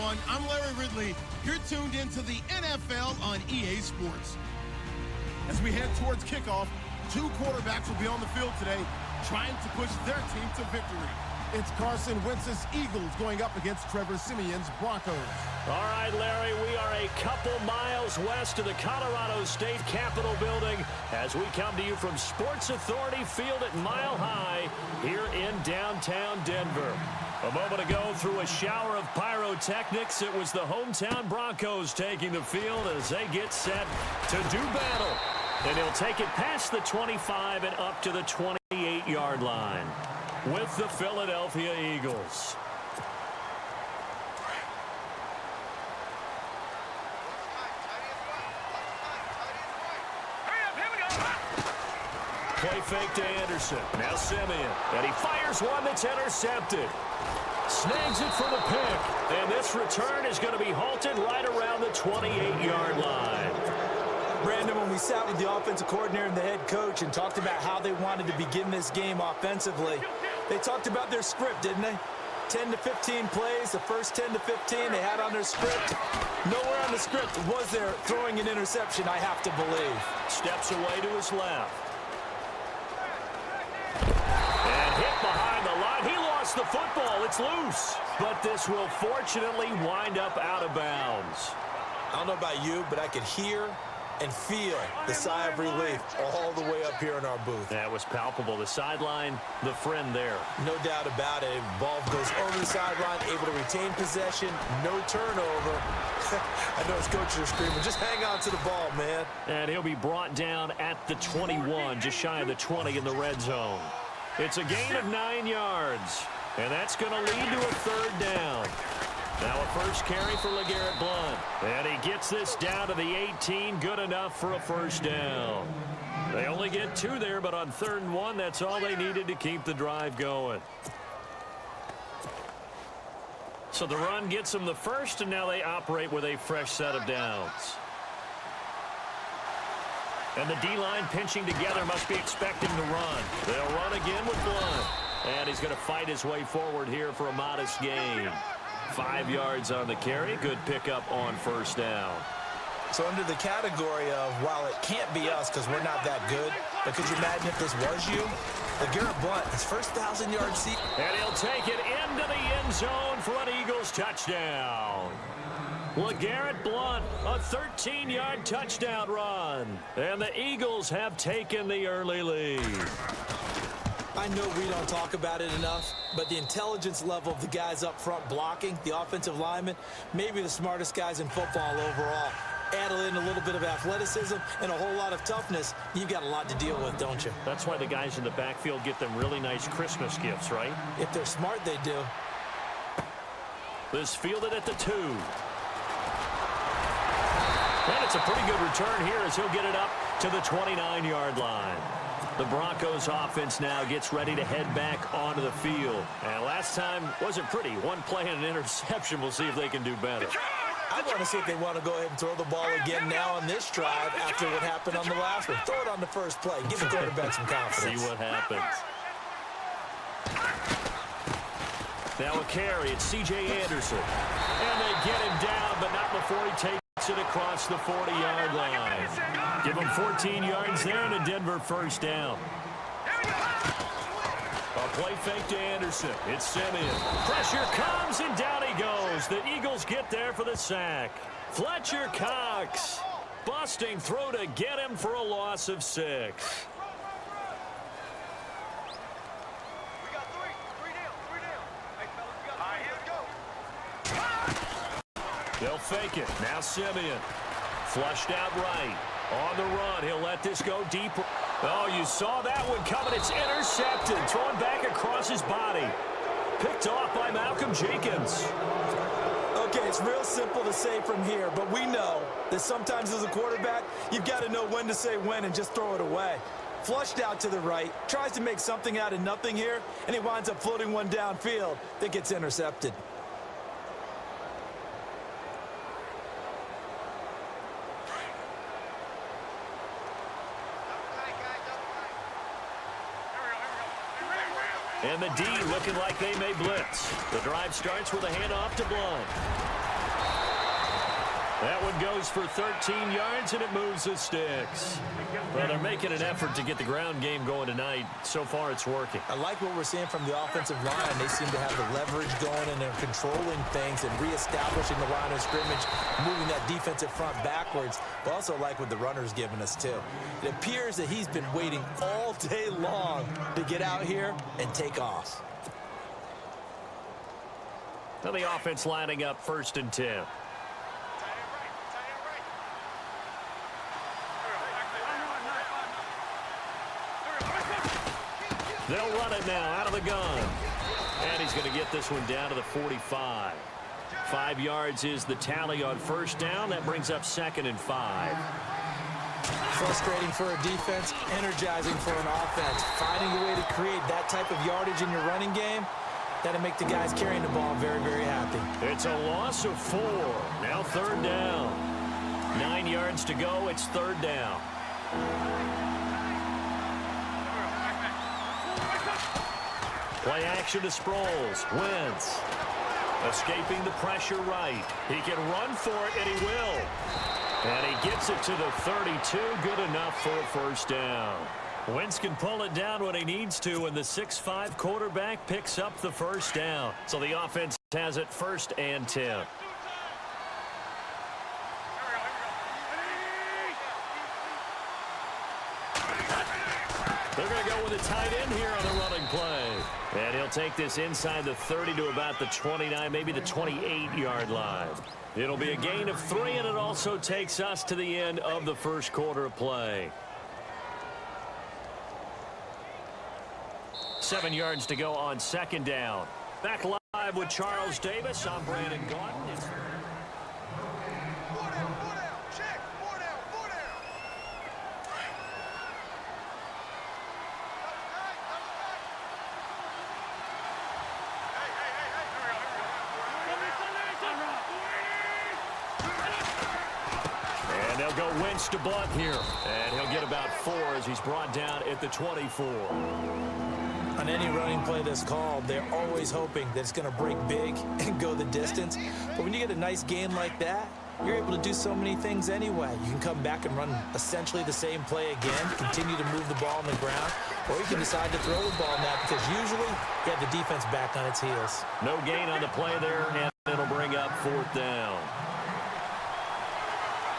everyone. I'm Larry Ridley. You're tuned into the NFL on EA Sports. As we head towards kickoff, two quarterbacks will be on the field today trying to push their team to victory. It's Carson Wentz's Eagles going up against Trevor Siemian's Broncos. All right, Larry, we are a couple miles west of the Colorado State Capitol building as we come to you from Sports Authority Field at Mile High here in downtown Denver. A moment ago, through a shower of pyrotechnics, it was the hometown Broncos taking the field as they get set to do battle. And he'll take it past the 25 and up to the 28-yard line with the Philadelphia Eagles. Play fake to Anderson. Now Siemian. And he fires one that's intercepted. Snags it for the pick. And this return is going to be halted right around the 28-yard line. Brandon, when we sat with the offensive coordinator and the head coach and talked about how they wanted to begin this game offensively, they talked about their script, didn't they? 10 to 15 plays, the first 10 to 15 they had on their script. Nowhere on the script was there throwing an interception, I have to believe. Steps away to his left. And hit behind the line. He lost the football. It's loose. But this will fortunately wind up out of bounds. I don't know about you, but I could hear and feel the sigh of relief all the way up here in our booth. That was palpable. The sideline, the friend there. No doubt about it. Ball goes over the sideline, able to retain possession, no turnover. I know his coaches are screaming, just hang on to the ball, man. And he'll be brought down at the 21, just shy of the 20 in the red zone. It's a gain of 9 yards, and that's going to lead to a third down. Now a first carry for LeGarrette Blount. And he gets this down to the 18. Good enough for a first down. They only get 2 there, but on 3rd and 1, that's all they needed to keep the drive going. So the run gets them the first, and now they operate with a fresh set of downs. And the D-line pinching together, must be expecting to run. They'll run again with Blount. And he's going to fight his way forward here for a modest gain. 5 yards on the carry. Good pickup on first down. So under the category of, while it can't be us because we're not that good, but could you imagine if this was you? LeGarrette Blount, his first 1,000-yard season. And he'll take it into the end zone for an Eagles touchdown. LeGarrette Blount, a 13-yard touchdown run. And the Eagles have taken the early lead. I know we don't talk about it enough, but the intelligence level of the guys up front blocking, the offensive linemen, maybe the smartest guys in football overall. Add in a little bit of athleticism and a whole lot of toughness, you've got a lot to deal with, don't you? That's why the guys in the backfield get them really nice Christmas gifts, right? If they're smart, they do. This fielded at the 2. And it's a pretty good return here as he'll get it up to the 29-yard line. The Broncos offense now gets ready to head back onto the field. And last time wasn't pretty. One play and an interception. We'll see if they can do better. I want to see if they want to go ahead and throw the ball again now on this drive after what happened on the last one. Throw it on the first play. Give the quarterback some confidence. See what happens. Now a carry. It's C.J. Anderson. And they get him down, but not before he takes it across the 40-yard line. Give him 14 yards there and a Denver first down. A play fake to Anderson. It's Siemian. Pressure comes and down he goes. The Eagles get there for the sack. Fletcher Cox. Busting throw to get him for a loss of 6. They'll fake it. Now Siemian. Flushed out right. On the run. He'll let this go deep. Oh, you saw that one coming. It's intercepted. Thrown back across his body. Picked off by Malcolm Jenkins. Okay, it's real simple to say from here, but we know that sometimes as a quarterback, you've got to know when to say when and just throw it away. Flushed out to the right. Tries to make something out of nothing here, and he winds up floating one downfield that gets intercepted. And the D looking like they may blitz. The drive starts with a handoff to Blount. That one goes for 13 yards, and it moves the sticks. Well, they're making an effort to get the ground game going tonight. So far, it's working. I like what we're seeing from the offensive line. They seem to have the leverage going, and they're controlling things and reestablishing the line of scrimmage, moving that defensive front backwards. But also like what the runner's giving us, too. It appears that he's been waiting all day long to get out here and take off. Now the offense lining up 1st and 10. They'll run it now out of the gun. And he's going to get this one down to the 45. 5 yards is the tally on 1st down. That brings up 2nd and 5. Frustrating for a defense, energizing for an offense. Finding a way to create that type of yardage in your running game, that'll make the guys carrying the ball very, very happy. It's a loss of 4. Now 3rd down. 9 yards to go. It's 3rd down. Play action to Sproles. Wentz. Escaping the pressure right. He can run for it, and he will. And he gets it to the 32. Good enough for a 1st down. Wentz can pull it down when he needs to, and the 6'5" quarterback picks up the 1st down. So the offense has it 1st and 10. They're going to go with a tight end here on the running play. And he'll take this inside the 30 to about the 29, maybe the 28-yard line. It'll be a gain of 3, and it also takes us to the end of the 1st quarter of play. 7 yards to go on 2nd down. Back live with Charles Davis. I'm Brandon Gaudin. And they'll go Wentz to Blunt here. And he'll get about 4 as he's brought down at the 24. On any running play that's called, they're always hoping that it's going to break big and go the distance. But when you get a nice gain like that, you're able to do so many things anyway. You can come back and run essentially the same play again, continue to move the ball on the ground, or you can decide to throw the ball now because usually you have the defense back on its heels. No gain on the play there, and it'll bring up 4th down.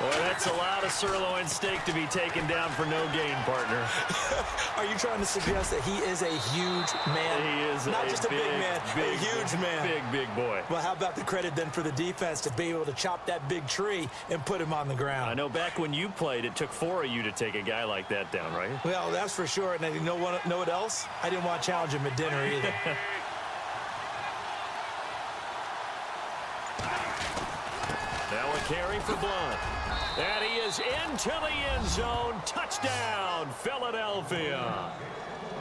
Boy, that's a lot of sirloin steak to be taken down for no gain, partner. Are you trying to suggest that he is a huge man? He is not just a big man, a huge man. Big boy. Well, how about the credit then for the defense to be able to chop that big tree and put him on the ground? I know back when you played, it took 4 of you to take a guy like that down, right? Well, that's for sure. And you know what else? I didn't want to challenge him at dinner either. Now a carry for Blunt. And he is into the end zone. Touchdown, Philadelphia.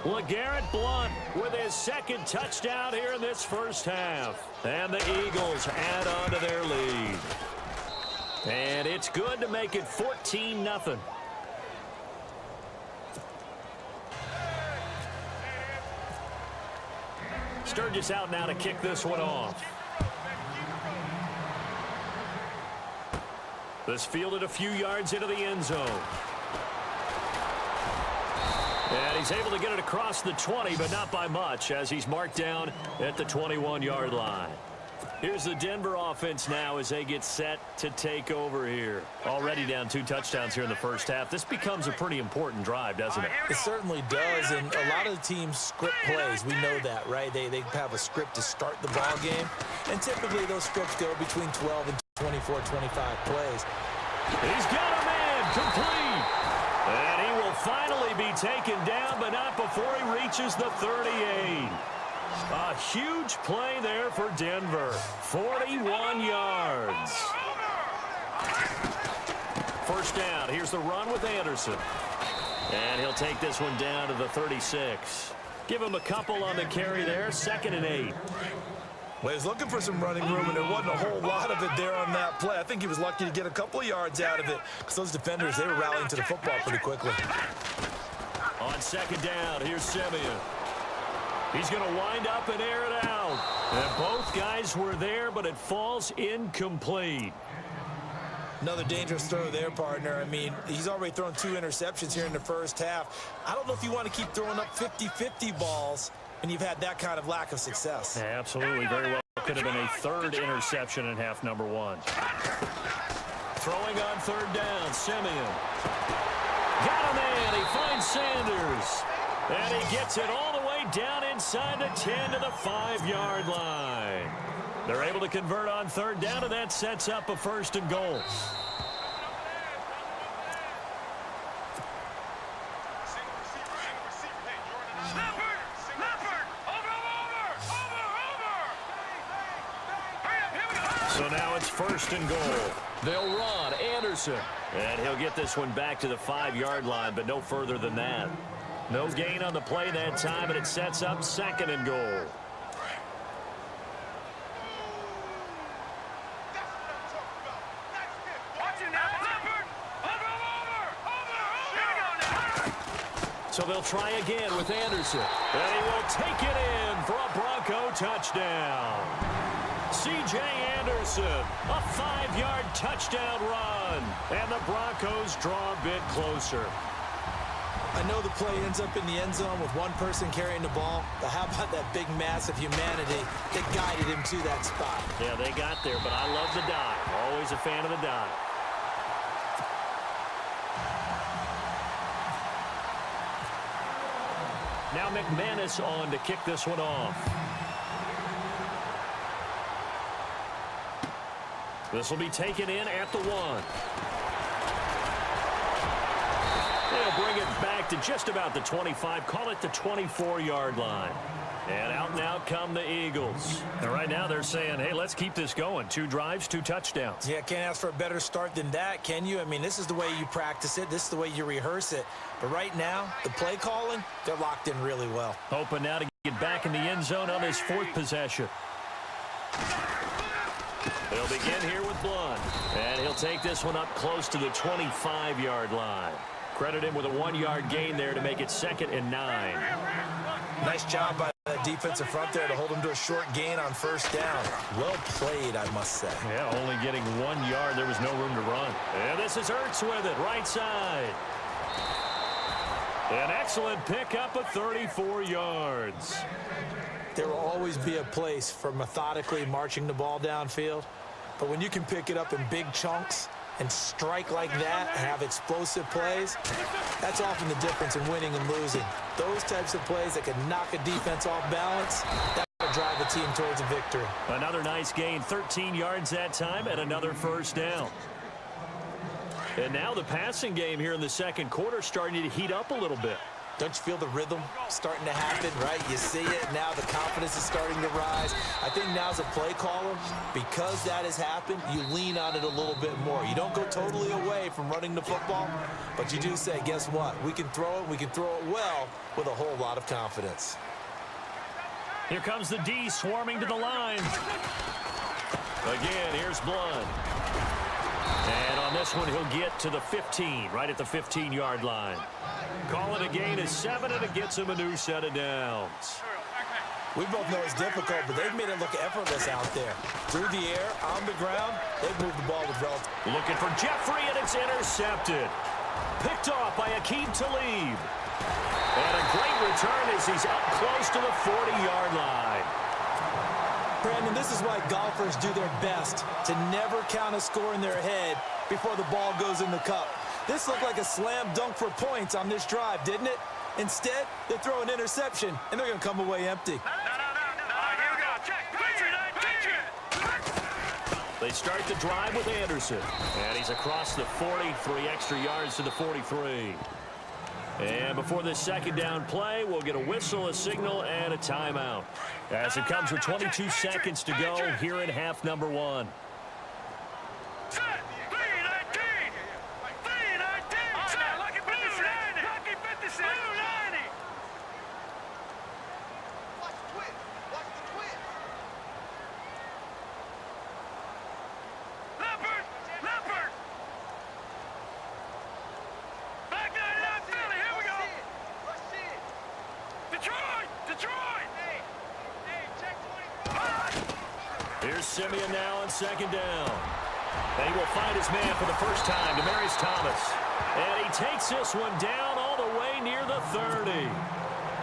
LeGarrette Blunt with his 2nd touchdown here in this 1st half. And the Eagles add on to their lead. And it's good to make it 14-0. Sturgis out now to kick this one off. This fielded a few yards into the end zone. And he's able to get it across the 20, but not by much, as he's marked down at the 21-yard line. Here's the Denver offense now as they get set to take over here. Already down 2 touchdowns here in the 1st half. This becomes a pretty important drive, doesn't it? It certainly does, and a lot of the teams script plays. We know that, right? They have a script to start the ball game, and typically those scripts go between 12 and 24, 25 plays. He's got a man complete. And he will finally be taken down, but not before he reaches the 38. A huge play there for Denver. 41 yards. 1st down. Here's the run with Anderson. And he'll take this one down to the 36. Give him a couple on the carry there. 2nd and 8. Well, he's looking for some running room, and there wasn't a whole lot of it there on that play. I think he was lucky to get a couple of yards out of it because those defenders, they were rallying to the football pretty quickly. On 2nd down, here's Simeon. He's going to wind up and air it out. And both guys were there, but it falls incomplete. Another dangerous throw there, partner. I mean, he's already thrown 2 interceptions here in the first half. I don't know if you want to keep throwing up 50-50 balls when you've had that kind of lack of success. Yeah, absolutely. Very well could have been a 3rd interception in half number 1. Throwing on 3rd down, Simeon. Got a man. He finds Sanders. And he gets it all the way down inside the 10 to the 5-yard line. They're able to convert on 3rd down, and that sets up a 1st and goal. So now it's 1st and goal. They'll run Anderson. And he'll get this one back to the 5-yard line, but no further than that. No gain on the play that time, and it sets up 2nd and goal. So they'll try again with Anderson. And he will take it in for a Bronco touchdown. C.J. Anderson, a 5-yard touchdown run. And the Broncos draw a bit closer. I know the play ends up in the end zone with one person carrying the ball, but how about that big mass of humanity that guided him to that spot? Yeah, they got there, but I love the dive. Always a fan of the dive. Now McManus on to kick this one off. This will be taken in at the 1. They'll bring it back to just about the 25. Call it the 24-yard line. And out come the Eagles. And right now they're saying, hey, let's keep this going. 2 drives, 2 touchdowns. Yeah, can't ask for a better start than that, can you? I mean, this is the way you practice it. This is the way you rehearse it. But right now, the play calling, they're locked in really well. Hoping now to get back in the end zone on his 4th possession. They'll begin here with Blunt. And he'll take this one up close to the 25-yard line. Credit him with a 1-yard gain there to make it 2nd and 9. Nice job by the defensive front there to hold him to a short gain on 1st down. Well played, I must say. Yeah, only getting 1 yard. There was no room to run. And this is Ertz with it, right side. An excellent pickup of 34 yards. There will always be a place for methodically marching the ball downfield. But when you can pick it up in big chunks and strike like that and have explosive plays, that's often the difference in winning and losing. Those types of plays that can knock a defense off balance, that will drive the team towards a victory. Another nice gain, 13 yards that time, and another 1st down. And now the passing game here in the 2nd quarter starting to heat up a little bit. Don't you feel the rhythm starting to happen, right? You see it, now the confidence is starting to rise. I think now as a play caller, because that has happened, you lean on it a little bit more. You don't go totally away from running the football, but you do say, guess what? We can throw it well with a whole lot of confidence. Here comes the D swarming to the line. Again, here's Blunt. And on this one, he'll get to the 15, right at the 15-yard line. Call it a gain of 7, and it gets him a new set of downs. We both know it's difficult, but they've made it look effortless out there. Through the air, on the ground, they've moved the ball with relative. Looking for Jeffrey, and it's intercepted. Picked off by Akeem Talib. And a great return as he's up close to the 40-yard line. Brandon, this is why golfers do their best to never count a score in their head before the ball goes in the cup. This looked like a slam dunk for points on this drive, didn't it? Instead, they throw an interception, and they're going to come away empty. They start the drive with Anderson. And he's across the 40, 3 extra yards to the 43. And before this 2nd down play, we'll get a whistle, a signal, and a timeout. As it comes with 22 seconds to go here in half number 1. Here's Simeon now on 2nd down. And he will find his man for the first time, Demaryius Thomas. And he takes this one down all the way near the 30.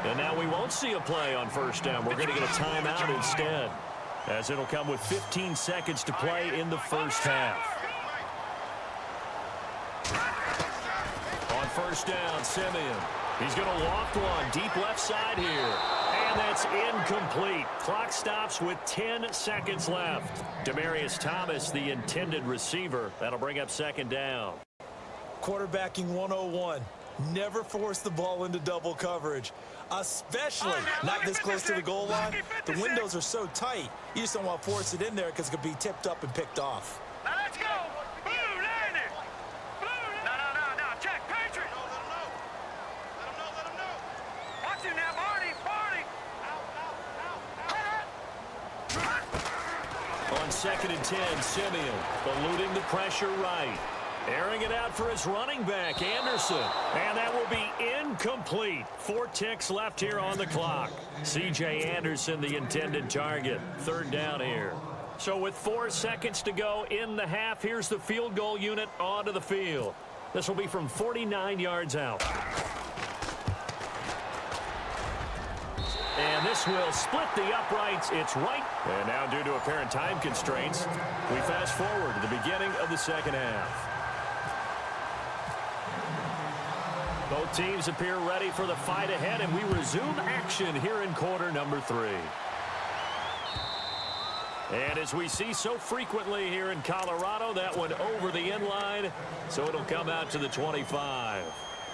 And now we won't see a play on first down. We're going to get a timeout instead, as it'll come with 15 seconds to play in the first half. On first down, Simeon. He's going to loft one deep left side here. And that's incomplete. Clock stops with 10 seconds left. Demaryius Thomas, the intended receiver. That'll bring up second down. Quarterbacking 101. Never force the ball into double coverage, especially not this close to the goal line. The windows are so tight, you just don't want to force it in there because it could be tipped up and picked off. Now let's go. Blue, landing. Blue. No. Check. Patriot. Let him know. Watch him now, Barney. On second and 10, Simeon eluding the pressure right. Airing it out for his running back, Anderson. And that will be incomplete. 4 ticks left here on the clock. C.J. Anderson, the intended target. Third down here. So with 4 seconds to go in the half, here's the field goal unit onto the field. This will be from 49 yards out. And this will split the uprights. It's right. And now due to apparent time constraints, we fast forward to the beginning of the second half. Both teams appear ready for the fight ahead, and we resume action here in quarter number 3. And as we see so frequently here in Colorado, that one over the end line, so it'll come out to the 25.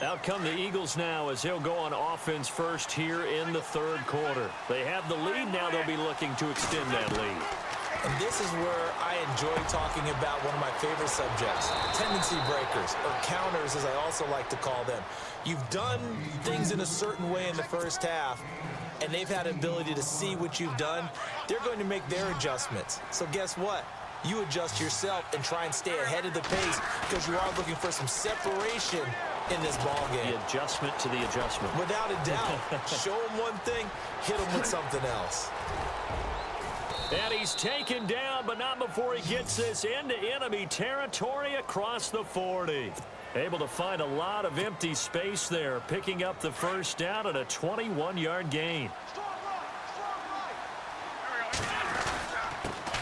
Out come the Eagles now as he'll go on offense first here in the third quarter. They have the lead. Now they'll be looking to extend that lead. And this is where I enjoy talking about one of my favorite subjects, tendency breakers, or counters as I also like to call them. You've done things in a certain way in the first half, and they've had an ability to see what you've done. They're going to make their adjustments. So guess what? You adjust yourself and try and stay ahead of the pace because you are looking for some separation in this ball game. The adjustment to the adjustment. Without a doubt. Show them one thing, hit them with something else. And he's taken down, but not before he gets this into enemy territory across the 40. Able to find a lot of empty space there, picking up the first down at a 21-yard gain.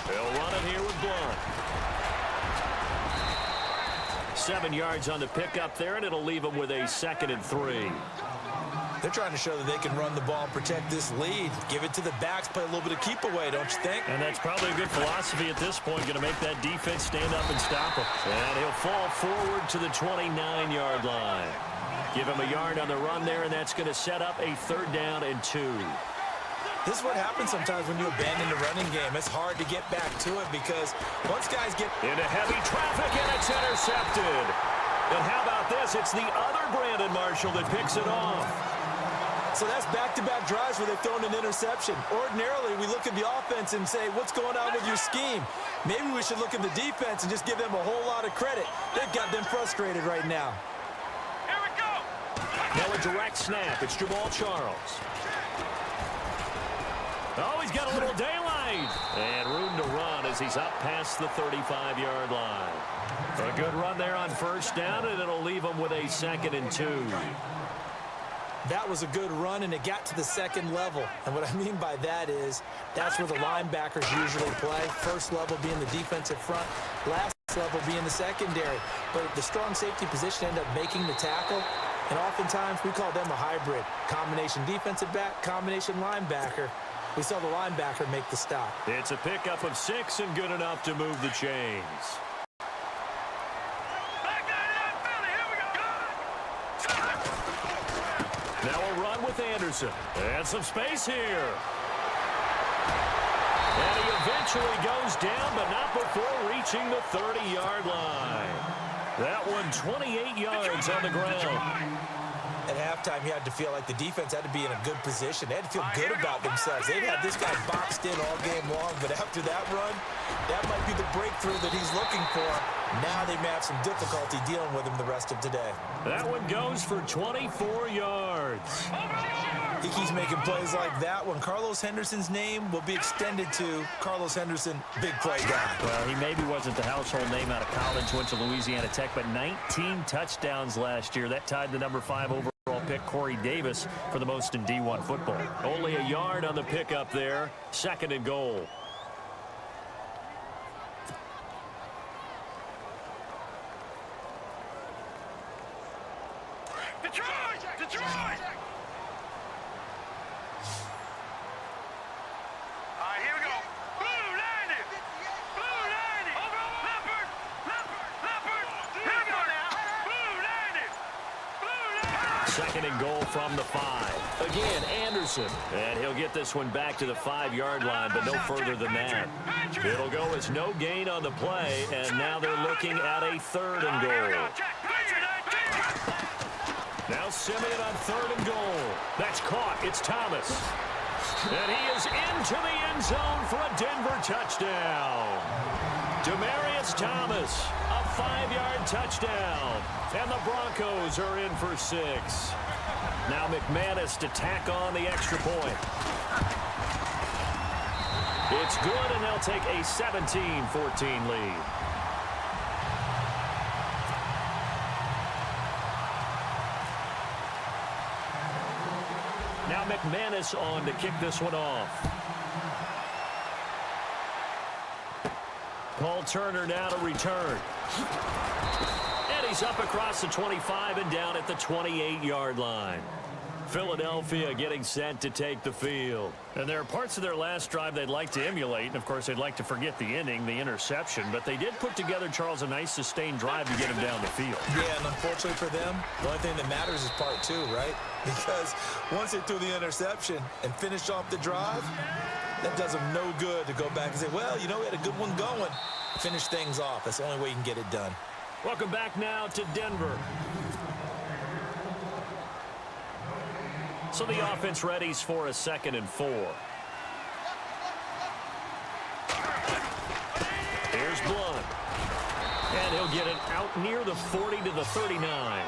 They'll run it here with Blunt. 7 yards on the pickup there, and it'll leave them with a 2nd and 3. They're trying to show that they can run the ball and protect this lead. Give it to the backs, play a little bit of keep away, don't you think? And that's probably a good philosophy at this point, going to make that defense stand up and stop him. And he'll fall forward to the 29-yard line. Give him a yard on the run there, and that's going to set up a 3rd down and 2. This is what happens sometimes when you abandon the running game. It's hard to get back to it because once guys get into heavy traffic, and it's intercepted. And how about this? It's the other Brandon Marshall that picks it off. So that's back-to-back drives where they've thrown an interception. Ordinarily, we look at the offense and say, what's going on with your scheme? Maybe we should look at the defense and just give them a whole lot of credit. They've got them frustrated right now. Here we go. Now a direct snap. It's Jamal Charles. Oh, he's got a little daylight. And room to run as he's up past the 35-yard line. A good run there on first down, and it'll leave him with a 2nd and 2. That was a good run, and it got to the 2nd level. And what I mean by that is that's where the linebackers usually play. First level being the defensive front, last level being the secondary. But the strong safety position ended up making the tackle, and oftentimes we call them a hybrid. Combination defensive back, combination linebacker. We saw the linebacker make the stop. It's a pickup of 6 and good enough to move the chains. Now a run with Anderson. And some space here. And he eventually goes down, but not before reaching the 30-yard line. That one 28 yards on the ground. At halftime, you had to feel like the defense had to be in a good position. They had to feel good about themselves. They've had this guy boxed in all game long, but after that run, that might be the breakthrough that he's looking for. Now they may have some difficulty dealing with him the rest of today. That one goes for 24 yards. He keeps making plays like that when Carlos Henderson's name will be extended to Carlos Henderson, big play guy. Well, he maybe wasn't the household name out of college, went to Louisiana Tech, but 19 touchdowns last year. That tied the number 5 overall pick, Corey Davis, for the most in D1 football. Only a yard on the pickup there. 2nd and goal. Detroit! All right, here we go. Blue 90! Blue 90! Leopard! Here we go now! Blue 90! 2nd and goal from the 5. Again, Anderson. And he'll get this one back to the 5-yard line, but no further than that. It'll go as no gain on the play, and now they're looking at a 3rd and goal. Now Simeon on 3rd and goal. That's caught. It's Thomas. And he is into the end zone for a Denver touchdown. Demaryius Thomas, a 5-yard touchdown. And the Broncos are in for 6. Now McManus to tack on the extra point. It's good, and they'll take a 17-14 lead. Now McManus on to kick this one off. Paul Turner now to return. And he's up across the 25 and down at the 28-yard line. Philadelphia getting set to take the field. And there are parts of their last drive they'd like to emulate. And, of course, they'd like to forget the inning, the interception. But they did put together, Charles, a nice sustained drive to get him down the field. Yeah, and unfortunately for them, the only thing that matters is part 2, right? Because once they threw the interception and finished off the drive, that does them no good to go back and say, well, you know, we had a good one going. Finish things off. That's the only way you can get it done. Welcome back now to Denver. So the offense readies for a 2nd and 4. Here's Blunt. And he'll get it out near the 40 to the 39.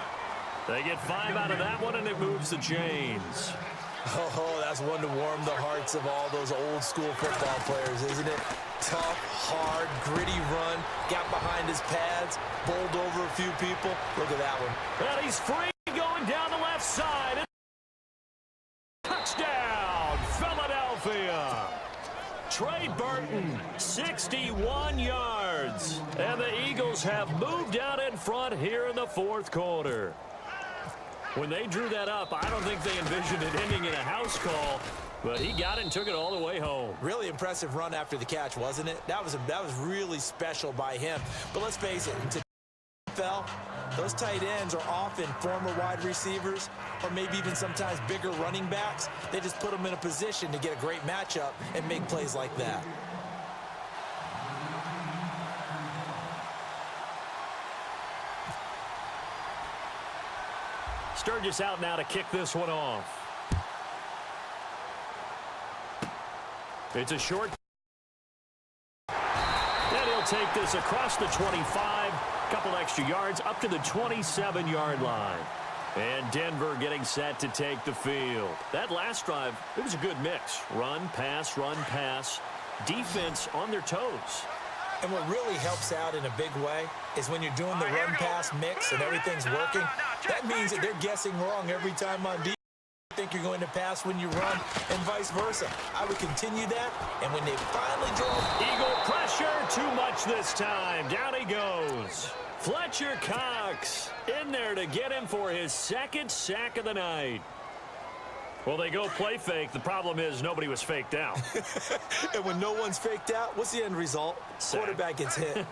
They get 5 out of that one, and it moves the chains. Oh, that's one to warm the hearts of all those old school football players, isn't it? Tough, hard, gritty run, got behind his pads, bowled over a few people. Look at that one. And he's free going down the left side. Touchdown, Philadelphia. Trey Burton, 61 yards. And the Eagles have moved out in front here in the 4th quarter. When they drew that up, I don't think they envisioned it ending in a house call, but he got it and took it all the way home. Really impressive run after the catch, wasn't it? That was really special by him. But let's face it, in NFL, those tight ends are often former wide receivers or maybe even sometimes bigger running backs. They just put them in a position to get a great matchup and make plays like that. Sturgis out now to kick this one off. It's a short. And he'll take this across the 25. Couple extra yards up to the 27-yard line. And Denver getting set to take the field. That last drive, it was a good mix. Run, pass, defense on their toes. And what really helps out in a big way is when you're doing the run-pass mix and everything's working, that means that they're guessing wrong every time on defense. You think you're going to pass when you run and vice versa. I would continue that, and when they finally drove... Eagle pressure, too much this time. Down he goes. Fletcher Cox in there to get him for his 2nd sack of the night. Well, they go play fake. The problem is nobody was faked out. And when no one's faked out, what's the end result? Sack. Quarterback gets hit.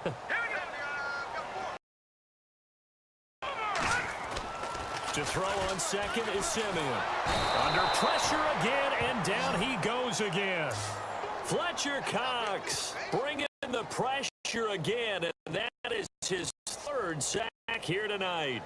To throw on 2nd is Simeon. Under pressure again, and down he goes again. Fletcher Cox bringing the pressure again, and that is his 3rd sack here tonight.